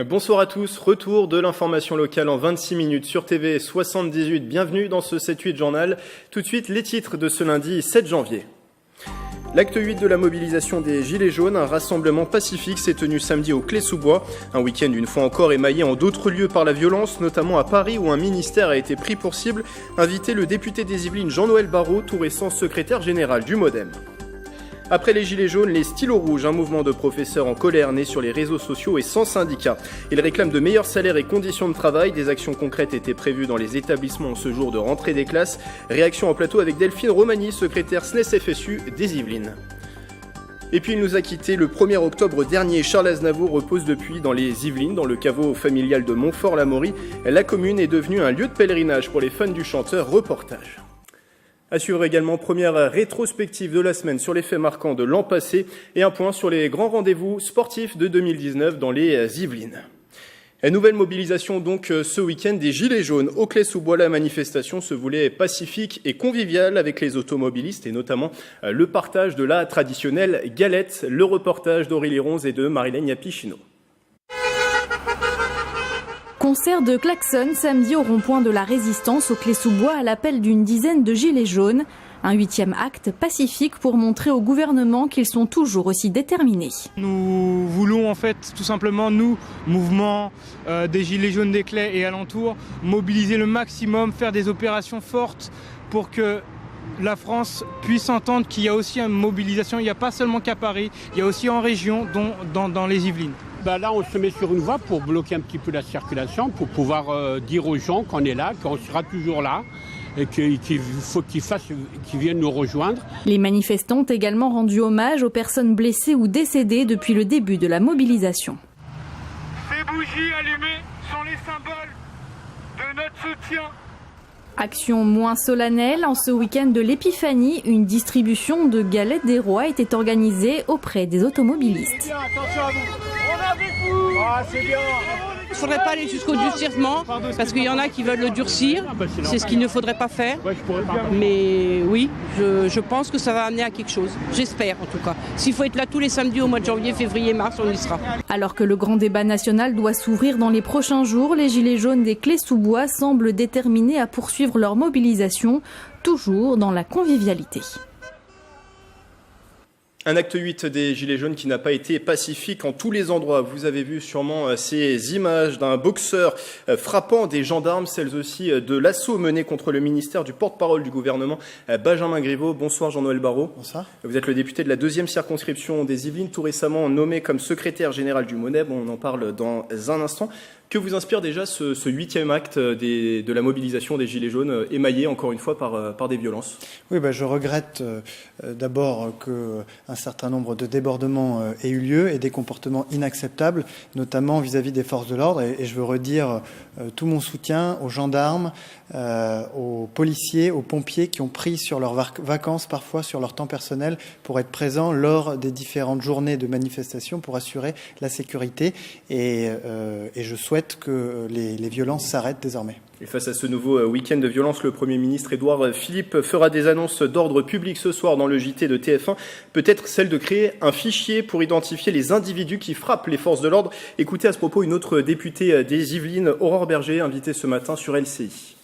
Bonsoir à tous, retour de l'information locale en 26 minutes sur TV 78. Bienvenue dans ce 7-8 journal. Tout de suite, les titres de ce lundi 7 janvier. L'acte 8 de la mobilisation des Gilets jaunes, un rassemblement pacifique s'est tenu samedi au Clé-sous-Bois. Un week-end une fois encore émaillé en d'autres lieux par la violence, notamment à Paris où un ministère a été pris pour cible. Invité le député des Yvelines Jean-Noël Barrot, tout récent secrétaire général du MoDem. Après les Gilets jaunes, les stylos rouges, un mouvement de professeurs en colère né sur les réseaux sociaux et sans syndicat. Ils réclament de meilleurs salaires et conditions de travail. Des actions concrètes étaient prévues dans les établissements en ce jour de rentrée des classes. Réaction en plateau avec Delphine Romani, secrétaire SNES-FSU des Yvelines. Et puis il nous a quitté le 1er octobre dernier. Charles Aznavour repose depuis dans les Yvelines, dans le caveau familial de Montfort-l'Amaury. La commune est devenue un lieu de pèlerinage pour les fans du chanteur. Reportage. À suivre également, première rétrospective de la semaine sur les faits marquants de l'an passé et un point sur les grands rendez-vous sportifs de 2019 dans les Yvelines. Nouvelle mobilisation donc ce week-end des Gilets jaunes. Au Clé-sous-Bois, la manifestation se voulait pacifique et conviviale avec les automobilistes et notamment le partage de la traditionnelle galette. Le reportage d'Aurélie Ronze et de Marilène Yapichino. Concert de klaxon samedi au rond-point de la Résistance au Clé-sous-Bois à l'appel d'une dizaine de gilets jaunes. Un 8e acte pacifique pour montrer au gouvernement qu'ils sont toujours aussi déterminés. Nous voulons en fait tout simplement, nous, mouvement des gilets jaunes des Clés et alentours, mobiliser le maximum, faire des opérations fortes pour que la France puisse entendre qu'il y a aussi une mobilisation, il n'y a pas seulement qu'à Paris, il y a aussi en région, dont dans les Yvelines. Là, on se met sur une voie pour bloquer un petit peu la circulation, pour pouvoir dire aux gens qu'on est là, qu'on sera toujours là et qu'il faut qu'ils viennent nous rejoindre. Les manifestants ont également rendu hommage aux personnes blessées ou décédées depuis le début de la mobilisation. Ces bougies allumées sont les symboles de notre soutien. Action moins solennelle, en ce week-end de l'Épiphanie, une distribution de galettes des rois était organisée auprès des automobilistes. Bien, attention à vous. On est avec vous. Ah, c'est bien. Il ne faudrait pas aller jusqu'au durcissement parce qu'il y en a qui veulent le durcir. C'est ce qu'il ne faudrait pas faire. Mais oui, je pense que ça va amener à quelque chose. J'espère en tout cas. S'il faut être là tous les samedis au mois de janvier, février, mars, on y sera. Alors que le grand débat national doit s'ouvrir dans les prochains jours, les Gilets jaunes des Clés-sous-Bois semblent déterminés à poursuivre leur mobilisation, toujours dans la convivialité. Un acte 8 des Gilets jaunes qui n'a pas été pacifique en tous les endroits. Vous avez vu sûrement ces images d'un boxeur frappant des gendarmes, celles aussi de l'assaut mené contre le ministère du porte-parole du gouvernement, Benjamin Griveaux. Bonsoir Jean-Noël Barrot. Bonsoir. Vous êtes le député de la 2e circonscription des Yvelines, tout récemment nommé comme secrétaire général du MoDem. On en parle dans un instant. Que vous inspire déjà ce 8e acte de la mobilisation des Gilets jaunes, émaillé encore une fois par des violences? Oui, je regrette d'abord qu'un certain nombre de débordements aient eu lieu et des comportements inacceptables, notamment vis-à-vis des forces de l'ordre. Et je veux redire tout mon soutien aux gendarmes, aux policiers, aux pompiers qui ont pris sur leurs vacances, parfois sur leur temps personnel, pour être présents lors des différentes journées de manifestation pour assurer la sécurité. Et je souhaite que les violences s'arrêtent désormais. Et face à ce nouveau week-end de violence, le Premier ministre Édouard Philippe fera des annonces d'ordre public ce soir dans le JT de TF1. Peut-être celle de créer un fichier pour identifier les individus qui frappent les forces de l'ordre. Écoutez à ce propos une autre députée des Yvelines, Aurore Berger, invitée ce matin sur LCI.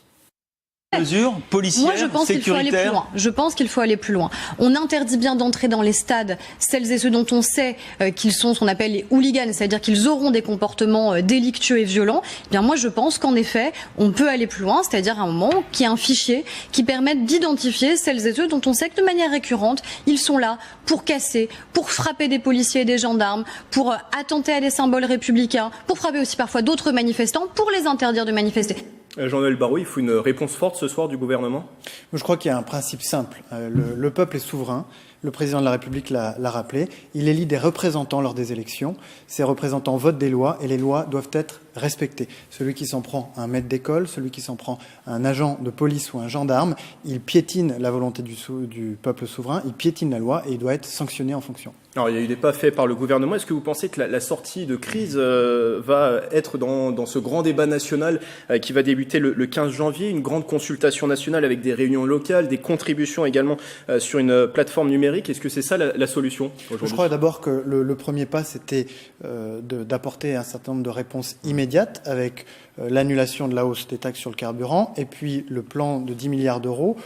Mesures policières, moi, je pense qu'il faut aller plus loin. Je pense qu'il faut aller plus loin. On interdit bien d'entrer dans les stades celles et ceux dont on sait qu'ils sont ce qu'on appelle les hooligans, c'est-à-dire qu'ils auront des comportements délictueux et violents. Eh bien, moi, je pense qu'en effet, on peut aller plus loin, c'est-à-dire à un moment qu'il y a un fichier qui permette d'identifier celles et ceux dont on sait que de manière récurrente, ils sont là pour casser, pour frapper des policiers et des gendarmes, pour attenter à des symboles républicains, pour frapper aussi parfois d'autres manifestants, pour les interdire de manifester. Jean-Noël Barrot, il faut une réponse forte ce soir du gouvernement? Je crois qu'il y a un principe simple. Le peuple est souverain. Le président de la République l'a rappelé. Il élit des représentants lors des élections. Ces représentants votent des lois et les lois doivent être respectées. Celui qui s'en prend à un maître d'école, celui qui s'en prend à un agent de police ou un gendarme, il piétine la volonté du peuple souverain, il piétine la loi et il doit être sanctionné en fonction. Alors, il y a eu des pas faits par le gouvernement. Est-ce que vous pensez que la sortie de crise va être dans ce grand débat national qui va débuter le 15 janvier, une grande consultation nationale avec des réunions locales, des contributions également sur une plateforme numérique numérique. Est-ce que c'est ça la solution aujourd'hui ? Je crois d'abord que le premier pas, c'était d'apporter un certain nombre de réponses immédiates avec l'annulation de la hausse des taxes sur le carburant et puis le plan de 10 milliards d'euros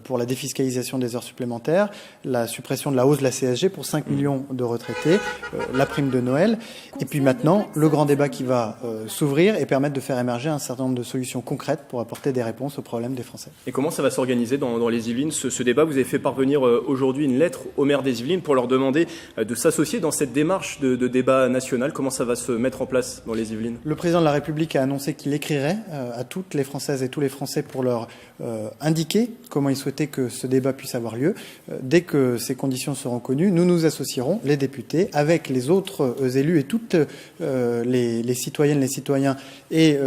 pour la défiscalisation des heures supplémentaires, la suppression de la hausse de la CSG pour 5 millions de retraités, la prime de Noël et puis maintenant le grand débat qui va s'ouvrir et permettre de faire émerger un certain nombre de solutions concrètes pour apporter des réponses aux problèmes des Français. Et comment ça va s'organiser dans les Yvelines ce débat ? Vous avez fait parvenir aujourd'hui une lettre aux maires des Yvelines pour leur demander de s'associer dans cette démarche de débat national. Comment ça va se mettre en place dans les Yvelines ? Le président de la République a annoncé qu'il écrirait à toutes les Françaises et tous les Français pour leur indiquer comment il souhaitait que ce débat puisse avoir lieu. Dès que ces conditions seront connues, nous nous associerons, les députés, avec les autres élus et toutes les citoyennes, les citoyens et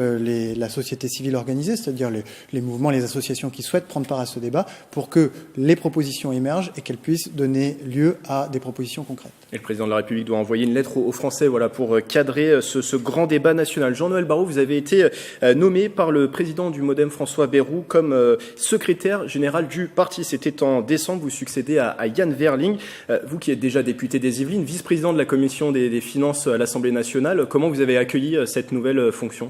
la société civile organisée, c'est-à-dire les mouvements, les associations qui souhaitent prendre part à ce débat, pour que les propositions émergent et qu'elles puissent donner lieu à des propositions concrètes. Et le président de la République doit envoyer une lettre aux Français pour cadrer ce grand débat national. Jean-Noël Barrot, vous avez été nommé par le président du MoDem, François Bayrou, comme secrétaire général du parti. C'était en décembre, vous succédez à Yann Verling. Vous qui êtes déjà député des Yvelines, vice-président de la commission des finances à l'Assemblée nationale, comment vous avez accueilli cette nouvelle fonction ?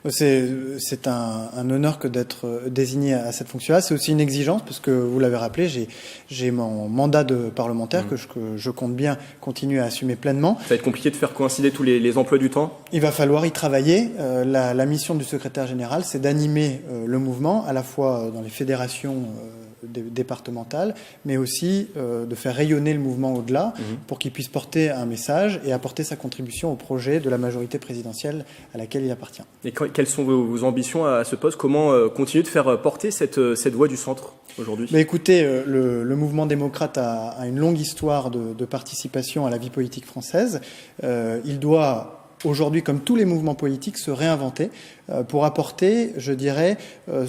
C'est un honneur que d'être désigné à cette fonction-là. C'est aussi une exigence parce que, vous l'avez rappelé, j'ai mon mandat de parlementaire que je compte bien continuer à assumer pleinement. Ça va être compliqué de faire coïncider tous les emplois du temps ? Il va falloir y travailler. La mission du secrétaire général, c'est d'animer le mouvement, à la fois dans les fédérations départementales, mais aussi de faire rayonner le mouvement au-delà pour qu'il puisse porter un message et apporter sa contribution au projet de la majorité présidentielle à laquelle il appartient. Et quelles sont vos ambitions à ce poste ? Comment continuer de faire porter cette voix du centre aujourd'hui ? Écoutez, le mouvement démocrate a une longue histoire de participation à la vie politique française. Il doit aujourd'hui, comme tous les mouvements politiques, se réinventer pour apporter, je dirais,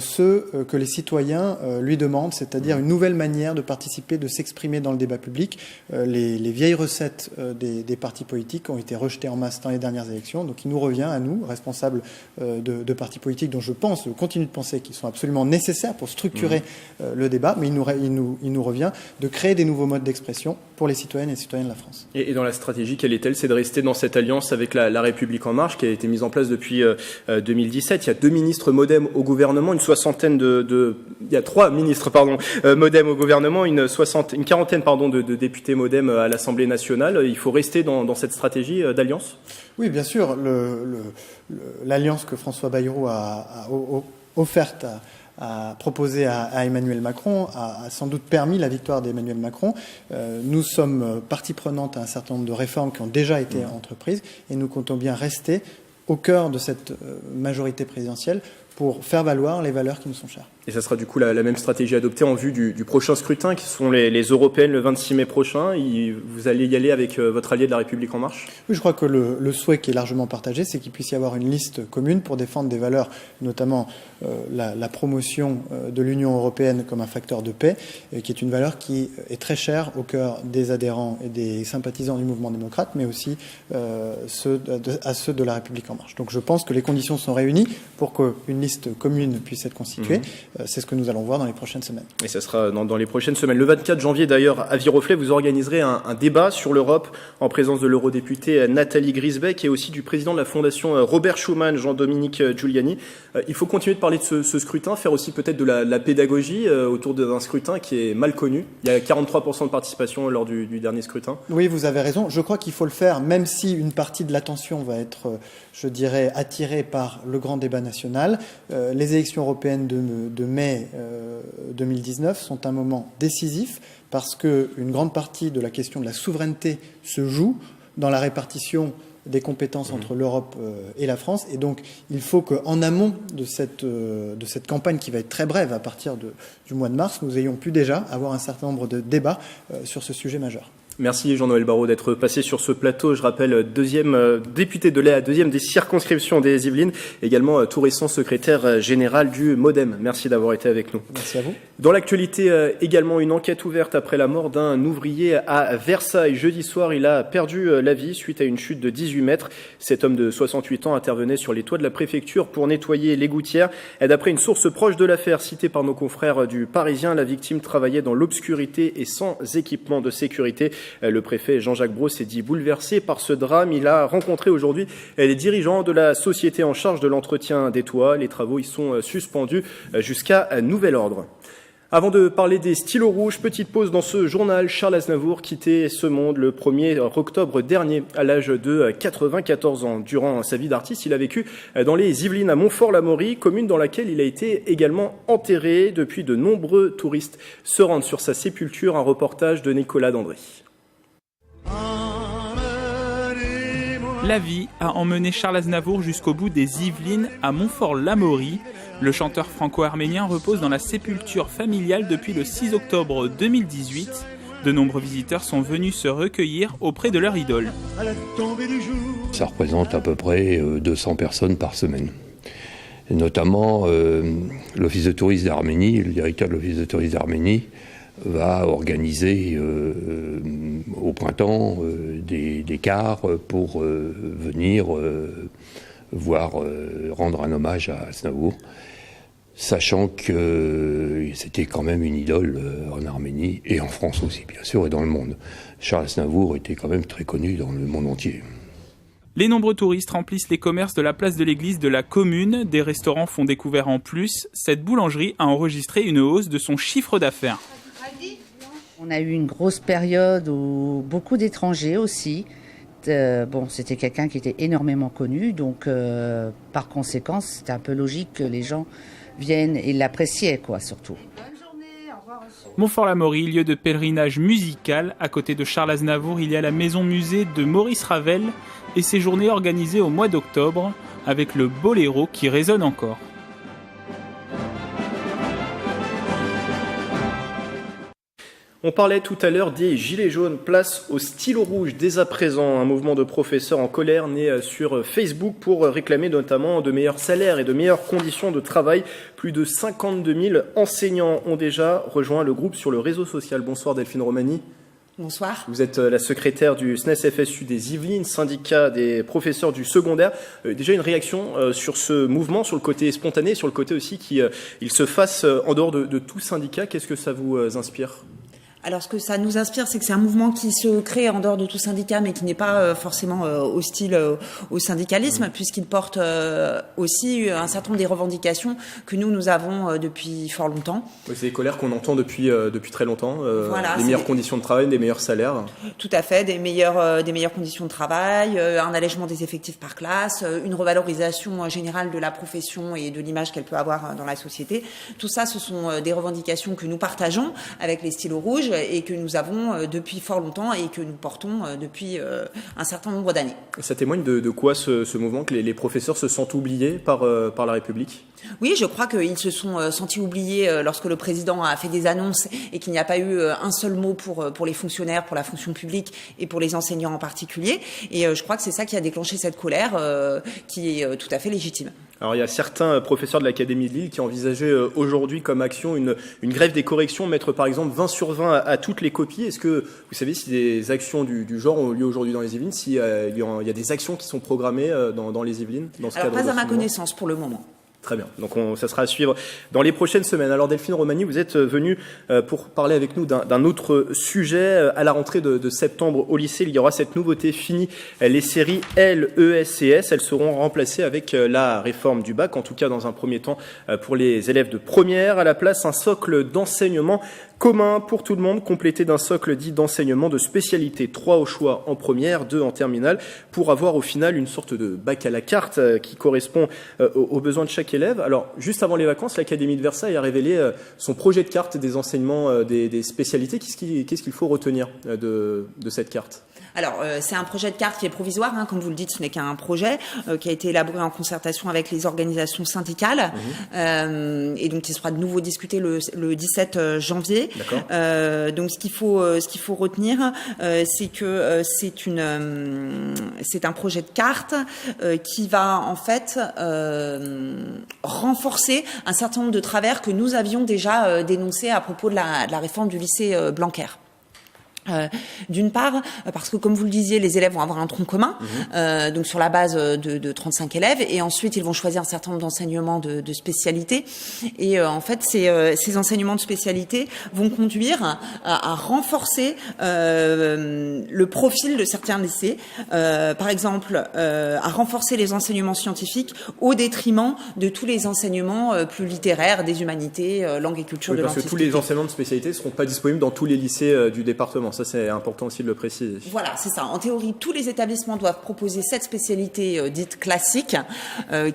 ce que les citoyens lui demandent, c'est-à-dire une nouvelle manière de participer, de s'exprimer dans le débat public. Les vieilles recettes des partis politiques ont été rejetées en masse dans les dernières élections, donc il nous revient à nous, responsables de partis politiques dont je continue de penser qu'ils sont absolument nécessaires pour structurer le débat, mais il nous revient de créer des nouveaux modes d'expression pour les citoyennes et les citoyens de la France. Et dans la stratégie, quelle est-elle ? C'est de rester dans cette alliance avec la République En Marche qui a été mise en place depuis 2017. Il y a 2 ministres MoDem au gouvernement, il y a 3 ministres MoDem au gouvernement, une quarantaine de députés MoDem à l'Assemblée nationale. Il faut rester dans cette stratégie d'alliance ? Oui, bien sûr. L'alliance que François Bayrou a offerte a proposé à Emmanuel Macron a sans doute permis la victoire d'Emmanuel Macron. Nous sommes partie prenante à un certain nombre de réformes qui ont déjà été entreprises et nous comptons bien rester au cœur de cette majorité présidentielle pour faire valoir les valeurs qui nous sont chères. Et ça sera du coup la même stratégie adoptée en vue du prochain scrutin, qui sont les européennes le 26 mai prochain. Vous allez y aller avec votre allié de la République En Marche ? Oui, je crois que le souhait qui est largement partagé, c'est qu'il puisse y avoir une liste commune pour défendre des valeurs, notamment la promotion de l'Union européenne comme un facteur de paix, qui est une valeur qui est très chère au cœur des adhérents et des sympathisants du mouvement démocrate, mais aussi à ceux de la République En Marche. Donc je pense que les conditions sont réunies pour qu'une liste commune puisse être constituée. C'est ce que nous allons voir dans les prochaines semaines. Et ça sera dans les prochaines semaines. Le 24 janvier, d'ailleurs, à Viroflay, vous organiserez un débat sur l'Europe en présence de l'eurodéputée Nathalie Griesbeck et aussi du président de la Fondation Robert Schuman, Jean-Dominique Giuliani. Il faut continuer de parler de ce scrutin, faire aussi peut-être de la pédagogie autour d'un scrutin qui est mal connu. Il y a 43% de participation lors du dernier scrutin. Oui, vous avez raison. Je crois qu'il faut le faire, même si une partie de l'attention va être, je dirais, attirée par le grand débat national. Les élections européennes de mai 2019 sont un moment décisif parce qu'une grande partie de la question de la souveraineté se joue dans la répartition des compétences entre l'Europe et la France. Et donc, il faut qu'en amont de cette campagne qui va être très brève à partir du mois de mars, nous ayons pu déjà avoir un certain nombre de débats sur ce sujet majeur. Merci Jean-Noël Barrot d'être passé sur ce plateau. Je rappelle, deuxième député de l'A, deuxième des circonscriptions des Yvelines, également tout récent secrétaire général du MoDem. Merci d'avoir été avec nous. Merci à vous. Dans l'actualité, également une enquête ouverte après la mort d'un ouvrier à Versailles. Jeudi soir, il a perdu la vie suite à une chute de 18 mètres. Cet homme de 68 ans intervenait sur les toits de la préfecture pour nettoyer les gouttières. Et d'après une source proche de l'affaire citée par nos confrères du Parisien, la victime travaillait dans l'obscurité et sans équipement de sécurité. Le préfet Jean-Jacques Brault s'est dit bouleversé par ce drame. Il a rencontré aujourd'hui les dirigeants de la société en charge de l'entretien des toits. Les travaux y sont suspendus jusqu'à nouvel ordre. Avant de parler des stylos rouges, petite pause dans ce journal. Charles Aznavour quittait ce monde le 1er octobre dernier à l'âge de 94 ans. Durant sa vie d'artiste, il a vécu dans les Yvelines à Montfort-l'Amaury, commune dans laquelle il a été également enterré. Depuis, de nombreux touristes se rendent sur sa sépulture. Un reportage de Nicolas Dandry. La vie a emmené Charles Aznavour jusqu'au bout des Yvelines à Montfort-l'Amaury. Le chanteur franco-arménien repose dans la sépulture familiale depuis le 6 octobre 2018. De nombreux visiteurs sont venus se recueillir auprès de leur idole. Ça représente à peu près 200 personnes par semaine. Et notamment l'Office de tourisme d'Arménie, le directeur de l'Office de tourisme d'Arménie, va organiser au printemps des cars pour venir voir, rendre un hommage à Aznavour, sachant que c'était quand même une idole en Arménie et en France aussi, bien sûr, et dans le monde. Charles Aznavour était quand même très connu dans le monde entier. Les nombreux touristes remplissent les commerces de la place de l'église de la commune. Des restaurants font découvert en plus. Cette boulangerie a enregistré une hausse de son chiffre d'affaires. On a eu une grosse période où beaucoup d'étrangers aussi. C'était quelqu'un qui était énormément connu, donc par conséquent, c'était un peu logique que les gens viennent et l'appréciaient, surtout. Montfort-l'Amaury, lieu de pèlerinage musical. À côté de Charles Aznavour, il y a la maison-musée de Maurice Ravel et ses journées organisées au mois d'octobre avec le boléro qui résonne encore. On parlait tout à l'heure des gilets jaunes, place au stylo rouge dès à présent. Un mouvement de professeurs en colère né sur Facebook pour réclamer notamment de meilleurs salaires et de meilleures conditions de travail. Plus de 52 000 enseignants ont déjà rejoint le groupe sur le réseau social. Bonsoir Delphine Romani. Bonsoir. Vous êtes la secrétaire du SNES-FSU des Yvelines, syndicat des professeurs du secondaire. Déjà une réaction sur ce mouvement, sur le côté spontané, sur le côté aussi qu'il se fasse en dehors de tout syndicat. Qu'est-ce que ça vous inspire ? Alors, ce que ça nous inspire, c'est que c'est un mouvement qui se crée en dehors de tout syndicat, mais qui n'est pas forcément hostile au syndicalisme, puisqu'il porte aussi un certain nombre des revendications que nous avons depuis fort longtemps. Oui, c'est des colères qu'on entend depuis très longtemps. Voilà, des meilleures conditions de travail, des meilleurs salaires. Tout à fait, des meilleures conditions de travail, un allègement des effectifs par classe, une revalorisation générale de la profession et de l'image qu'elle peut avoir dans la société. Tout ça, ce sont des revendications que nous partageons avec les stylos rouges et que nous avons depuis fort longtemps et que nous portons depuis un certain nombre d'années. Ça témoigne de quoi ce mouvement, que les professeurs se sentent oubliés par la République ? Oui, je crois qu'ils se sont sentis oubliés lorsque le président a fait des annonces et qu'il n'y a pas eu un seul mot pour les fonctionnaires, pour la fonction publique et pour les enseignants en particulier. Et je crois que c'est ça qui a déclenché cette colère qui est tout à fait légitime. Alors il y a certains professeurs de l'Académie de Lille qui envisageaient aujourd'hui comme action une grève des corrections, mettre par exemple 20 sur 20 à toutes les copies. Est-ce que vous savez si des actions du genre ont lieu aujourd'hui dans les Yvelines, s'il y a des actions qui sont programmées dans les Yvelines dans ce Alors cadre pas à ma connaissance pour le moment. Très bien, donc ça sera à suivre dans les prochaines semaines. Alors Delphine Romani, vous êtes venue pour parler avec nous d'un autre sujet. À la rentrée de septembre au lycée, il y aura cette nouveauté, fini les séries L, ES et S. Elles seront remplacées avec la réforme du bac, en tout cas dans un premier temps pour les élèves de première. À la place, un socle d'enseignement commun pour tout le monde, complété d'un socle dit d'enseignement de spécialité. 3 au choix en première, 2 en terminale, pour avoir au final une sorte de bac à la carte qui correspond aux besoins de chaque chaque élève. Alors, juste avant les vacances, l'Académie de Versailles a révélé son projet de carte des enseignements des spécialités. Qu'est-ce qu'il faut retenir de cette carte ? Alors, c'est un projet de carte qui est provisoire, hein, comme vous le dites, ce n'est qu'un projet qui a été élaboré en concertation avec les organisations syndicales et donc qui sera de nouveau discuté le 17 janvier. Donc, ce qu'il faut retenir, c'est que c'est un projet de carte qui va en fait renforcer un certain nombre de travers que nous avions déjà dénoncés à propos de la réforme du lycée Blanquer. D'une part, parce que comme vous le disiez, les élèves vont avoir un tronc commun, donc sur la base de 35 élèves, et ensuite ils vont choisir un certain nombre d'enseignements de spécialité. Et en fait, ces enseignements de spécialité vont conduire à renforcer le profil de certains lycées, par exemple, à renforcer les enseignements scientifiques au détriment de tous les enseignements plus littéraires, des humanités, langue et culture de l'Antiquité. Parce que tous les enseignements de spécialité ne seront pas disponibles dans tous les lycées du département. Ça, c'est important aussi de le préciser. Voilà, c'est ça. En théorie, tous les établissements doivent proposer 7 spécialités dites classiques,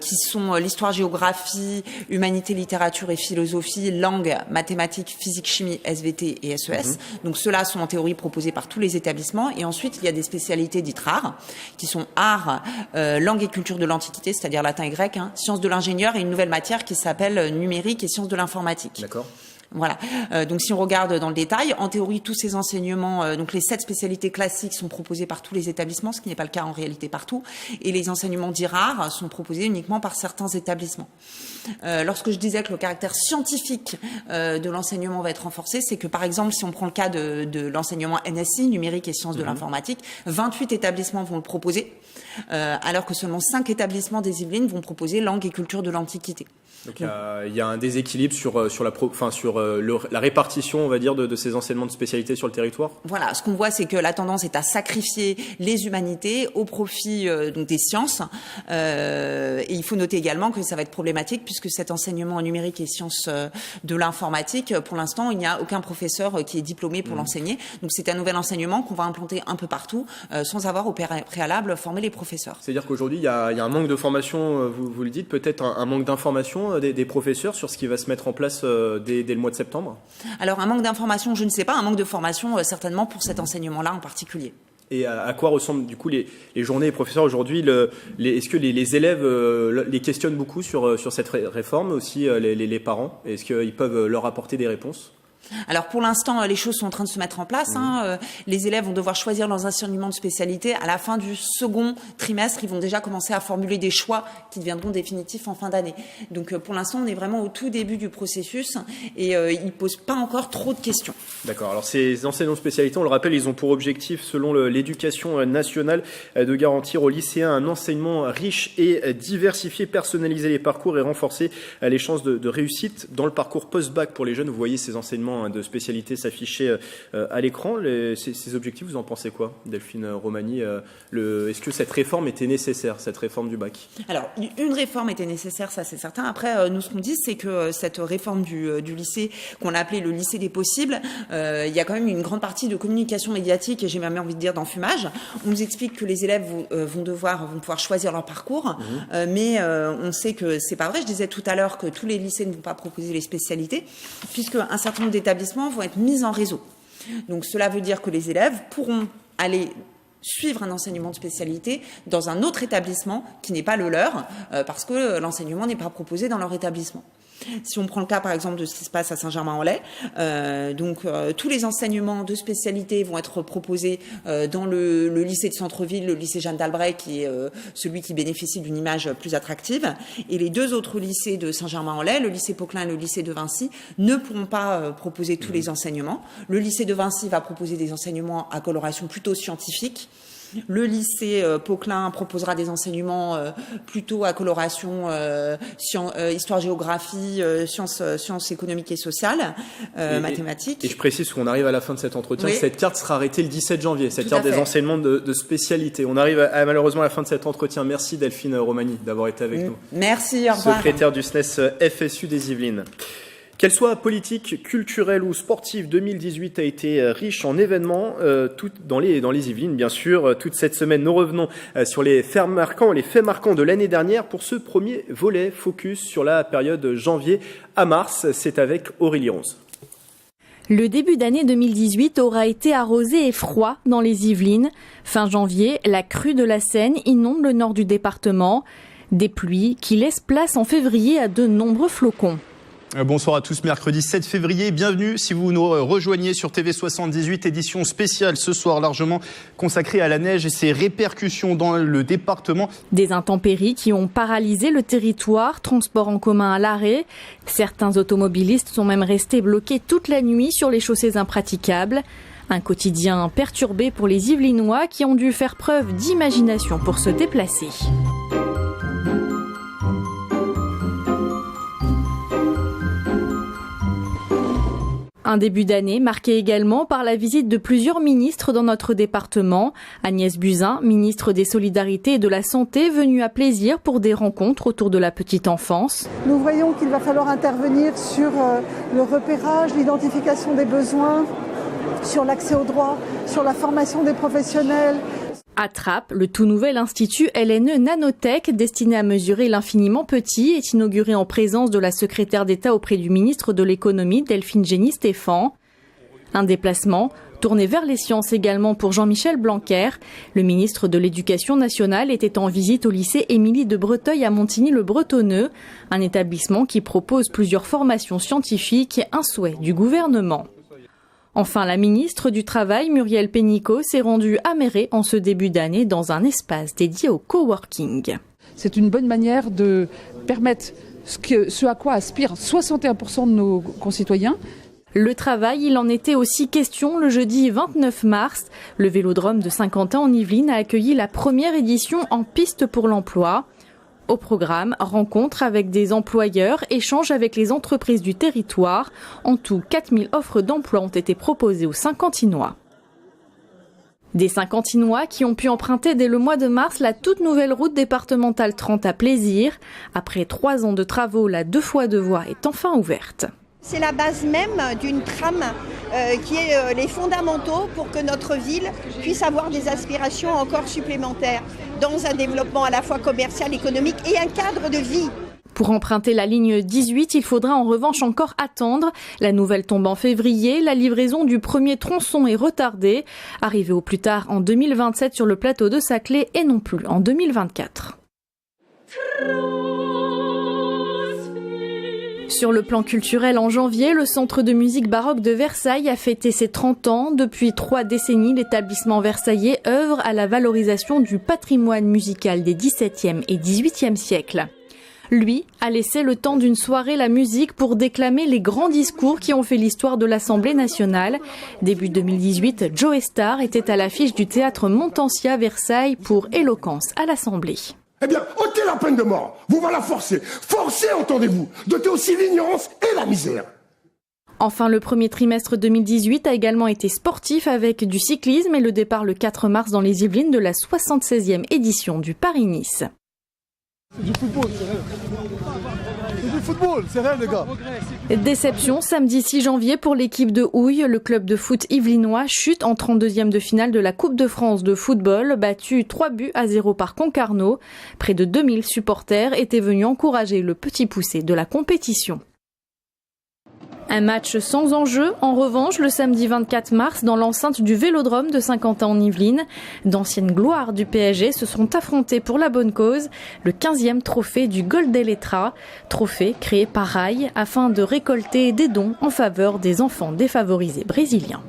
qui sont l'histoire-géographie, humanité, littérature et philosophie, langue, mathématiques, physique, chimie, SVT et SES. Donc, ceux-là sont en théorie proposés par tous les établissements. Et ensuite, il y a des spécialités dites rares, qui sont art, langue et culture de l'Antiquité, c'est-à-dire latin et grec, sciences de l'ingénieur et une nouvelle matière qui s'appelle numérique et sciences de l'informatique. D'accord. Voilà. Donc, si on regarde dans le détail, en théorie, tous ces enseignements, donc les 7 spécialités classiques sont proposés par tous les établissements, ce qui n'est pas le cas en réalité partout, et les enseignements dits rares sont proposés uniquement par certains établissements. Lorsque je disais que le caractère scientifique de l'enseignement va être renforcé, c'est que, par exemple, si on prend le cas de l'enseignement NSI, numérique et sciences de l'informatique, 28 établissements vont le proposer, alors que seulement 5 établissements des Yvelines vont proposer langue et culture de l'Antiquité. Donc il y a un déséquilibre sur la répartition, on va dire, de ces enseignements de spécialité sur le territoire. Voilà, ce qu'on voit, c'est que la tendance est à sacrifier les humanités au profit donc des sciences. Et il faut noter également que ça va être problématique puisque cet enseignement en numérique et sciences de l'informatique, pour l'instant, il n'y a aucun professeur qui est diplômé pour l'enseigner. Donc c'est un nouvel enseignement qu'on va implanter un peu partout sans avoir au préalable formé les professeurs. C'est-à-dire qu'aujourd'hui, il y a un manque de formation, vous le dites, peut-être un manque d'information des professeurs sur ce qui va se mettre en place dès le mois de septembre ? Alors un manque d'information, je ne sais pas, un manque de formation certainement pour cet enseignement-là en particulier. Et à quoi ressemblent du coup les journées des professeurs aujourd'hui ? Est-ce que les élèves les questionnent beaucoup sur cette réforme, aussi les parents ? Est-ce qu'ils peuvent leur apporter des réponses ? Alors pour l'instant, les choses sont en train de se mettre en place. Les élèves vont devoir choisir leurs enseignements de spécialité. À la fin du second trimestre, ils vont déjà commencer à formuler des choix qui deviendront définitifs en fin d'année. Donc pour l'instant, on est vraiment au tout début du processus et ils ne posent pas encore trop de questions. D'accord. Alors ces enseignements de spécialité, on le rappelle, ils ont pour objectif, selon l'éducation nationale, de garantir aux lycéens un enseignement riche et diversifié, personnaliser les parcours et renforcer les chances de réussite dans le parcours post-bac pour les jeunes. Vous voyez ces enseignements de spécialité s'afficher à l'écran. Ces objectifs, vous en pensez quoi, Delphine Romani ? Est-ce que cette réforme était nécessaire, cette réforme du bac ? Alors, une réforme était nécessaire, ça c'est certain. Après, nous, ce qu'on dit, c'est que cette réforme du lycée, qu'on a appelé le lycée des possibles, il y a quand même une grande partie de communication médiatique, et j'ai même envie de dire d'enfumage. On nous explique que les élèves vont pouvoir choisir leur parcours, mais on sait que c'est pas vrai. Je disais tout à l'heure que tous les lycées ne vont pas proposer les spécialités, puisque un certain nombre d'établissements vont être mis en réseau. Donc cela veut dire que les élèves pourront aller suivre un enseignement de spécialité dans un autre établissement qui n'est pas le leur, parce que l'enseignement n'est pas proposé dans leur établissement. Si on prend le cas, par exemple, de ce qui se passe à Saint-Germain-en-Laye, tous les enseignements de spécialité vont être proposés dans le lycée de centre-ville, le lycée Jeanne d'Albret, qui est celui qui bénéficie d'une image plus attractive. Et les 2 autres lycées de Saint-Germain-en-Laye, le lycée Poquelin et le lycée de Vinci, ne pourront pas proposer tous les enseignements. Le lycée de Vinci va proposer des enseignements à coloration plutôt scientifique. Le lycée Poquelin proposera des enseignements plutôt à coloration histoire-géographie, sciences économiques et sociales, mathématiques. Et je précise qu'on arrive à la fin de cet entretien, oui. Cette carte sera arrêtée le 17 janvier, cette carte des enseignements de spécialité. On arrive malheureusement à la fin de cet entretien. Merci Delphine Romani d'avoir été avec nous. Merci, au revoir. Secrétaire du SNES FSU des Yvelines. Qu'elle soit politique, culturelle ou sportive, 2018 a été riche en événements, dans les Yvelines, bien sûr. Toute cette semaine, nous revenons sur les faits marquants de l'année dernière pour ce premier volet focus sur la période janvier à mars. C'est avec Aurélie Ronze. Le début d'année 2018 aura été arrosé et froid dans les Yvelines. Fin janvier, la crue de la Seine inonde le nord du département. Des pluies qui laissent place en février à de nombreux flocons. Bonsoir à tous, mercredi 7 février, bienvenue si vous nous rejoignez sur TV78, édition spéciale ce soir largement consacrée à la neige et ses répercussions dans le département. Des intempéries qui ont paralysé le territoire, transport en commun à l'arrêt. Certains automobilistes sont même restés bloqués toute la nuit sur les chaussées impraticables. Un quotidien perturbé pour les Yvelinois qui ont dû faire preuve d'imagination pour se déplacer. Un début d'année marqué également par la visite de plusieurs ministres dans notre département. Agnès Buzyn, ministre des Solidarités et de la Santé, venue à Plaisir pour des rencontres autour de la petite enfance. Nous voyons qu'il va falloir intervenir sur le repérage, l'identification des besoins, sur l'accès aux droits, sur la formation des professionnels. À Trappes, le tout nouvel institut LNE Nanotech, destiné à mesurer l'infiniment petit, est inauguré en présence de la secrétaire d'État auprès du ministre de l'Économie, Delphine Gény-Stéphan. Un déplacement tourné vers les sciences également pour Jean-Michel Blanquer. Le ministre de l'Éducation nationale était en visite au lycée Émilie de Breteuil à Montigny-le-Bretonneux, un établissement qui propose plusieurs formations scientifiques, un souhait du gouvernement. Enfin, la ministre du Travail, Muriel Pénicaud, s'est rendue à Méré en ce début d'année dans un espace dédié au coworking. C'est une bonne manière de permettre ce à quoi aspirent 61% de nos concitoyens. Le travail, il en était aussi question le jeudi 29 mars. Le Vélodrome de Saint-Quentin en Yvelines a accueilli la première édition en piste pour l'emploi. Au programme, rencontres avec des employeurs, échanges avec les entreprises du territoire. En tout, 4000 offres d'emploi ont été proposées aux Saint-Quentinois. Des Saint-Quentinois qui ont pu emprunter dès le mois de mars la toute nouvelle route départementale 30 à Plaisir. Après 3 ans de travaux, la 2x2 voies est enfin ouverte. C'est la base même d'une trame qui est les fondamentaux pour que notre ville puisse avoir des aspirations encore supplémentaires dans un développement à la fois commercial, économique et un cadre de vie. Pour emprunter la ligne 18, il faudra en revanche encore attendre. La nouvelle tombe en février. La livraison du premier tronçon est retardée. Arrivée au plus tard en 2027 sur le plateau de Saclay et non plus en 2024. Sur le plan culturel, en janvier, le Centre de musique baroque de Versailles a fêté ses 30 ans. Depuis 3 décennies, l'établissement versaillais œuvre à la valorisation du patrimoine musical des XVIIe et XVIIIe siècles. Lui a laissé le temps d'une soirée la musique pour déclamer les grands discours qui ont fait l'histoire de l'Assemblée nationale. Début 2018, Joe Star était à l'affiche du théâtre Montansia Versailles pour Éloquence à l'Assemblée. Eh bien, ôtez la peine de mort. Vous voilà forcé. Forcé, entendez-vous, d'ôter aussi l'ignorance et la misère. Enfin, le premier trimestre 2018 a également été sportif avec du cyclisme et le départ le 4 mars dans les Yvelines de la 76e édition du Paris-Nice. C'est du football, c'est vrai. C'est du football, c'est vrai les gars. Déception samedi 6 janvier pour l'équipe de Houille. Le club de foot yvelinois chute en 32e de finale de la Coupe de France de football, battu 3-0 par Concarneau. Près de 2000 supporters étaient venus encourager le petit poussé de la compétition. Un match sans enjeu, en revanche, le samedi 24 mars dans l'enceinte du Vélodrome de Saint-Quentin en Yvelines. D'anciennes gloires du PSG se sont affrontées pour la bonne cause, le 15e trophée du Gold-Elettra, trophée créé par Rai afin de récolter des dons en faveur des enfants défavorisés brésiliens.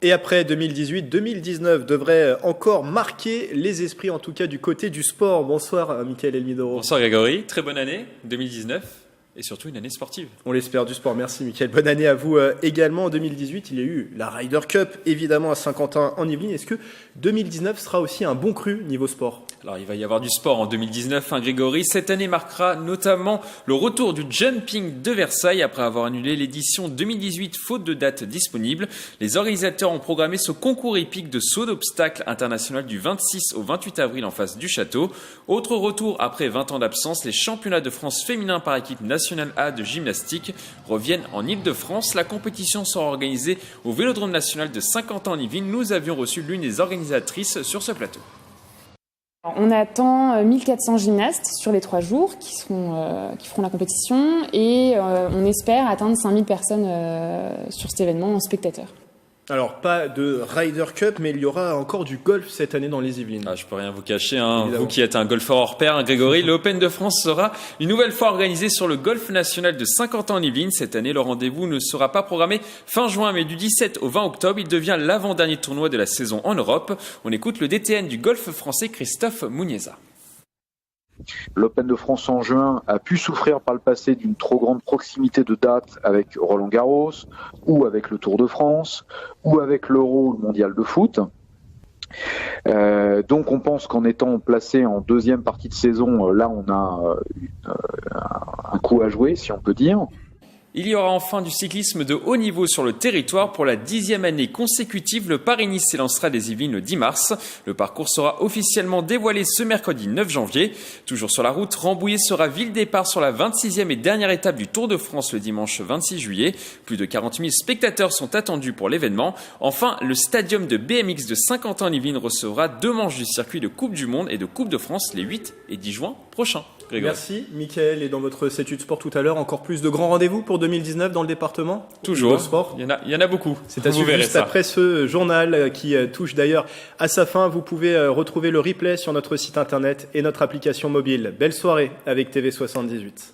Et après 2018, 2019 devrait encore marquer les esprits, en tout cas du côté du sport. Bonsoir Mickaël Elmidoro. Bonsoir Grégory, très bonne année 2019. Et surtout une année sportive. On l'espère, du sport. Merci Mickaël. Bonne année à vous également. En 2018, il y a eu la Ryder Cup, évidemment à Saint-Quentin en Yvelines. Est-ce que 2019 sera aussi un bon cru niveau sport ? Alors, il va y avoir du sport en 2019, Grégory. Cette année marquera notamment le retour du jumping de Versailles après avoir annulé l'édition 2018 faute de date disponible. Les organisateurs ont programmé ce concours épique de saut d'obstacles international du 26 au 28 avril en face du château. Autre retour après 20 ans d'absence, les championnats de France féminins par équipe nationale A de gymnastique reviennent en Île-de-France. La compétition sera organisée au Vélodrome national de Saint-Quentin-en-Yvelines. Nous avions reçu l'une des organisatrices sur ce plateau. On attend 1400 gymnastes sur les 3 jours qui feront la compétition et on espère atteindre 5000 personnes sur cet événement en spectateurs. Alors, pas de Ryder Cup, mais il y aura encore du golf cette année dans les Yvelines. Je peux rien vous cacher, vous qui êtes un golfeur hors pair, Grégory, l'Open de France sera une nouvelle fois organisé sur le golf national de Saint-Quentin-en-Yvelines. Cette année, le rendez-vous ne sera pas programmé fin juin, mais du 17 au 20 octobre. Il devient l'avant-dernier tournoi de la saison en Europe. On écoute le DTN du golf français, Christophe Mounieza. L'Open de France en juin a pu souffrir par le passé d'une trop grande proximité de date avec Roland-Garros, ou avec le Tour de France, ou avec l'Euro, le mondial de foot. Donc on pense qu'en étant placé en deuxième partie de saison, là on a un coup à jouer, si on peut dire. Il y aura enfin du cyclisme de haut niveau sur le territoire. Pour la 10e année consécutive, le Paris-Nice s'élancera des Yvelines le 10 mars. Le parcours sera officiellement dévoilé ce mercredi 9 janvier. Toujours sur la route, Rambouillet sera ville départ sur la 26e et dernière étape du Tour de France le dimanche 26 juillet. Plus de 40 000 spectateurs sont attendus pour l'événement. Enfin, le stadium de BMX de Saint-Quentin-en-Yvelines recevra 2 manches du circuit de Coupe du Monde et de Coupe de France les 8 et 10 juin prochains. Grégory. Merci, Mickaël. Et dans votre CETUD Sport tout à l'heure, encore plus de grands rendez-vous pour 2019 dans le département? Toujours. Sport. Il y en a beaucoup. C'est à suivre juste après ce journal qui touche d'ailleurs à sa fin. Vous pouvez retrouver le replay sur notre site internet et notre application mobile. Belle soirée avec TV78.